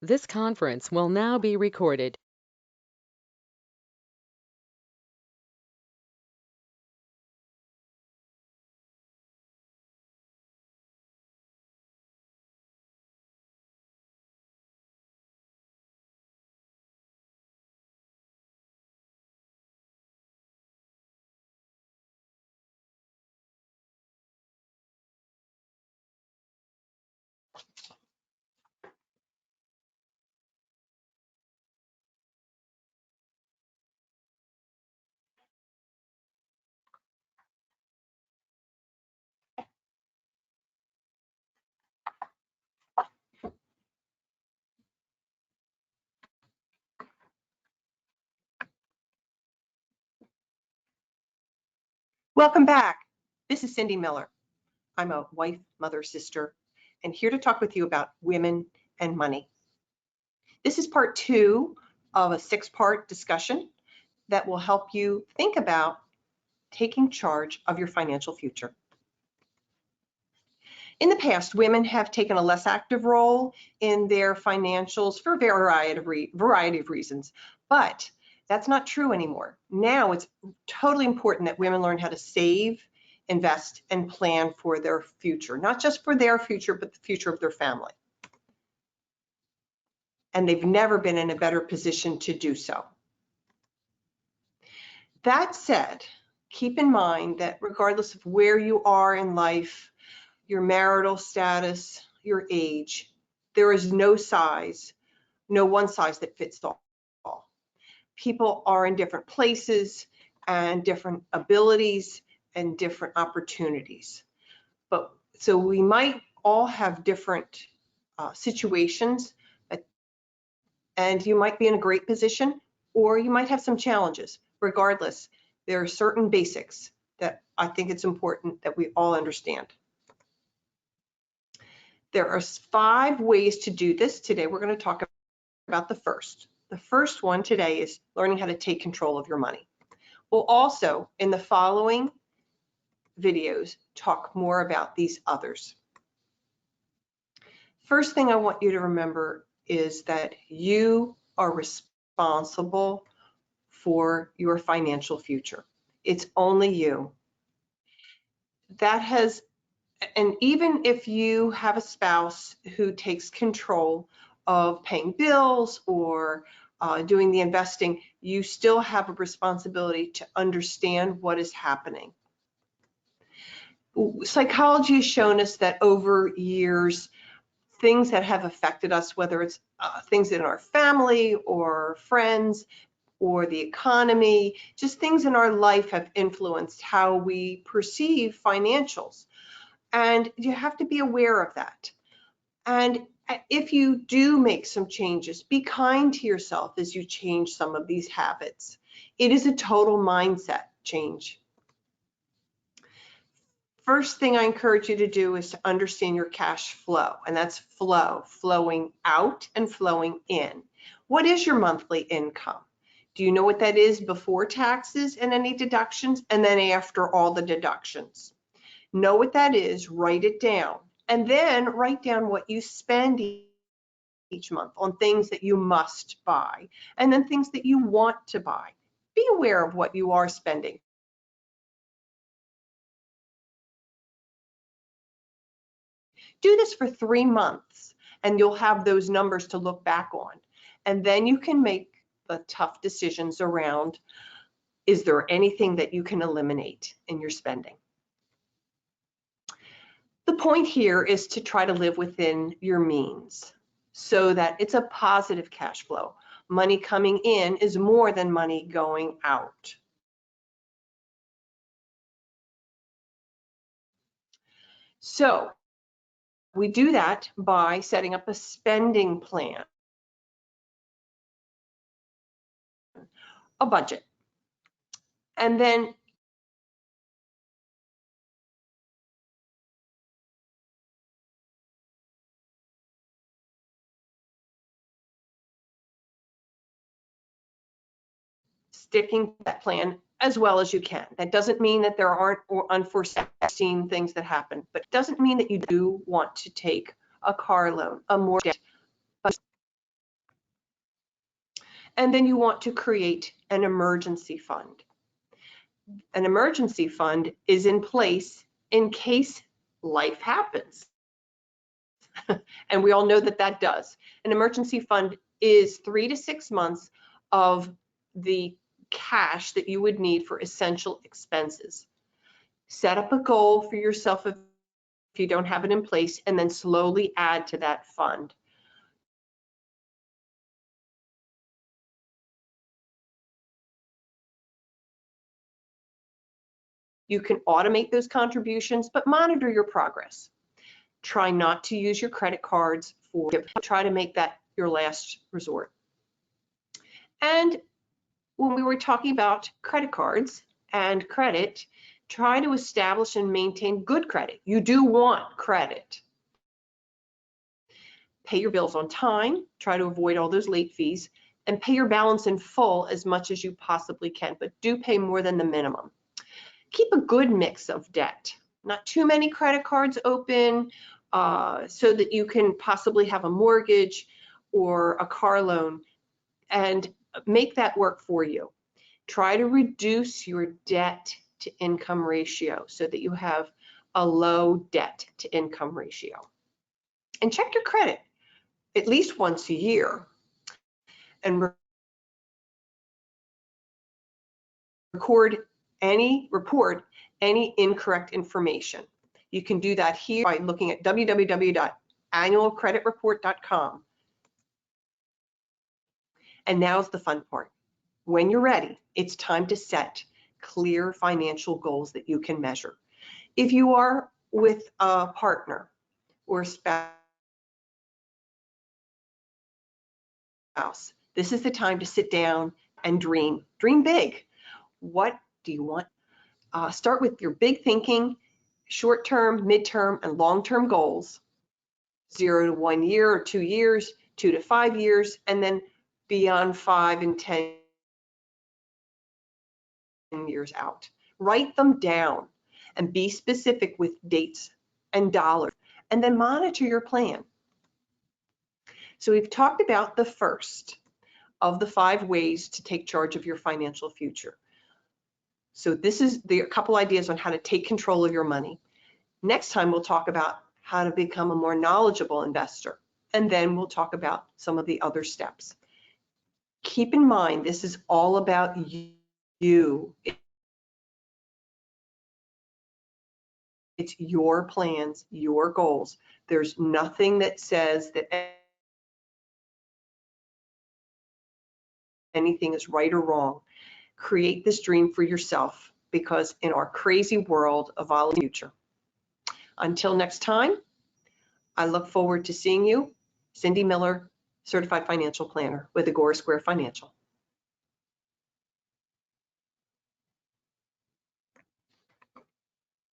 This conference will now be recorded. Welcome back. This is Cindy Miller. I'm a wife, mother, sister, and here to talk with you about women and money. This is part 2 of a 6-part discussion that will help you think about taking charge of your financial future. In the past, women have taken a less active role in their financials for a variety of reasons, but that's not true anymore. Now it's totally important that women learn how to save, invest, and plan for their future, not just for their future, but the future of their family. And they've never been in a better position to do so. That said, keep in mind that regardless of where you are in life, your marital status, your age, there is no one size that fits all. People are in different places and different abilities and different opportunities. But so we might all have different situations, and you might be in a great position, or you might have some challenges. Regardless, there are certain basics that I think it's important that we all understand. There are 5 ways to do this. Today we're going to talk about the first. The first one today is learning how to take control of your money. We'll also, in the following videos, talk more about these others. First thing I want you to remember is that you are responsible for your financial future. It's only you. And even if you have a spouse who takes control of paying bills or doing the investing, you still have a responsibility to understand what is happening. Psychology has shown us that over years, things that have affected us, whether it's things in our family or friends or the economy, just things in our life have influenced how we perceive financials. And you have to be aware of that. And if you do make some changes, be kind to yourself as you change some of these habits. It is a total mindset change. First thing I encourage you to do is to understand your cash flow, and that's flowing out and flowing in. What is your monthly income? Do you know what that is before taxes and any deductions, and then after all the deductions? Know what that is, write it down, and then write down what you spend each month on things that you must buy, and then things that you want to buy. Be aware of what you are spending. Do this for 3 months, and you'll have those numbers to look back on. And then you can make the tough decisions around, is there anything that you can eliminate in your spending? The point here is to try to live within your means so that it's a positive cash flow. Money coming in is more than money going out. So we do that by setting up a spending plan, a budget, and then sticking to that plan as well as you can. That doesn't mean that there aren't unforeseen things that happen, but it doesn't mean that you do want to take a car loan, a mortgage, And then you want to create an emergency fund. An emergency fund is in place in case life happens. And we all know that that does. An emergency fund is 3 to 6 months of the cash that you would need for essential expenses. Set up a goal for yourself if you don't have it in place, and then slowly add to that fund. You can automate those contributions, but monitor your progress. Try not to use your credit cards try to make that your last resort. And when we were talking about credit cards and credit, try to establish and maintain good credit. You do want credit. Pay your bills on time, try to avoid all those late fees, and pay your balance in full as much as you possibly can, but do pay more than the minimum. Keep a good mix of debt, not too many credit cards open, so that you can possibly have a mortgage or a car loan, and make that work for you. Try to reduce your debt to income ratio so that you have a low debt to income ratio. And check your credit at least once a year and report any incorrect information. You can do that here by looking at www.annualcreditreport.com. And now's the fun part. When you're ready, it's time to set clear financial goals that you can measure. If you are with a partner or a spouse, this is the time to sit down and dream. Dream big. What do you want? Start with your big thinking, short-term, mid-term, and long-term goals, 0 to 1 year or 2 years, 2 to 5 years, and then beyond 5 and 10 years out. Write them down and be specific with dates and dollars, and then monitor your plan. So we've talked about the first of the 5 ways to take charge of your financial future. So this is a couple ideas on how to take control of your money. Next time we'll talk about how to become a more knowledgeable investor, and then we'll talk about some of the other steps. Keep in mind, this is all about you. It's your plans, your goals. There's nothing that says that anything is right or wrong. Create this dream for yourself, because in our crazy world of our future. Until next time, I look forward to seeing you. Cindy Miller, Certified Financial Planner with Agora Square Financial.